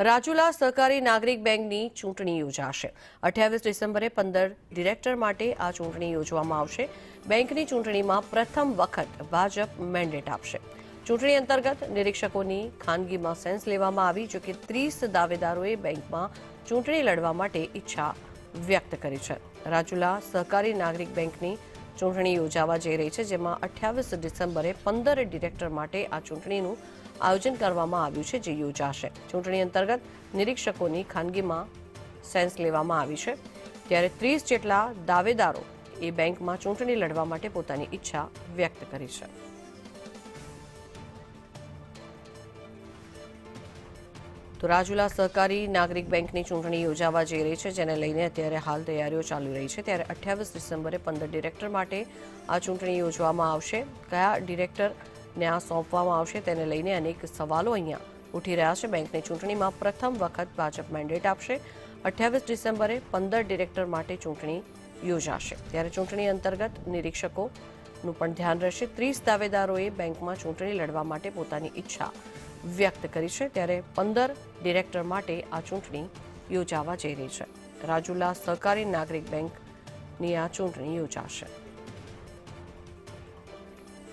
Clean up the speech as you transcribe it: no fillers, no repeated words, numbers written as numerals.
રાજુલા સહકારી નાગરિક બેંકની ચૂંટણી યોજાશે 28 ડિસેમ્બરે 15 ડિરેક્ટર માટે આ ચૂંટણી યોજવામાં આવશે। બેંકની ચૂંટણીમાં પ્રથમ વખત ભાજપ મેન્ડેટ આપશે। ચૂંટણી અંતર્ગત નિરીક્ષકોની ખાનગીમાં સેન્સ લેવામાં આવી, જો કે 30 દાવેદારોએ બેંકમાં ચૂંટણી લડવા માટે ઈચ્છા વ્યક્ત કરી છે। રાજુલા સહકારી નાગરિક બેંકની ચૂંટણી યોજાવા જઈ રહી છે, જેમાં 28 ડિસેમ્બરે 15 ડિરેક્ટર માટે આ ચૂંટણીનું આયોજન કરવામાં આવ્યું છે, જે યોજાશે। ચૂંટણી અંતર્ગત નિરીક્ષકોની ખાનગીમાં સેન્સ લેવામાં આવી છે, ત્યારે 30 જેટલા દાવેદારો એ બેંકમાં ચૂંટણી લડવા માટે પોતાની ઈચ્છા વ્યક્ત કરી છે। તો રાજુલા સહકારી નાગરિક બેંકની ચૂંટણી યોજાવા જઈ રહી છે, જેને લઈને અત્યારે હાલ તૈયારીઓ ચાલી રહી છે। ત્યારે 28 ડિસેમ્બરે 15 ડિરેક્ટર માટે આ ચૂંટણી યોજવામાં આવશે। કયા ડિરેક્ટરને આ સોંપવામાં આવશે તેને લઈને અનેક સવાલો અહીંયા ઉઠી રહ્યા છે। બેંકની ચૂંટણીમાં પ્રથમ વખત ભાજપ મેન્ડેટ આપશે। 28 ડિસેમ્બરે 15 ડિરેક્ટર માટે ચૂંટણી યોજાશે, ત્યારે ચૂંટણી અંતર્ગત નિરીક્ષકોનું પણ ધ્યાન રહેશે। 30 દાવેદારોએ બેંકમાં ચૂંટણી લડવા માટે પોતાની ઈચ્છા વ્યક્ત કરી છે, ત્યારે 15 ડિરેક્ટર માટે આ ચૂંટણી યોજાવા જઈ રહી છે। રાજુલા સહકારી નાગરિક બેંકની આ ચૂંટણી યોજાશે।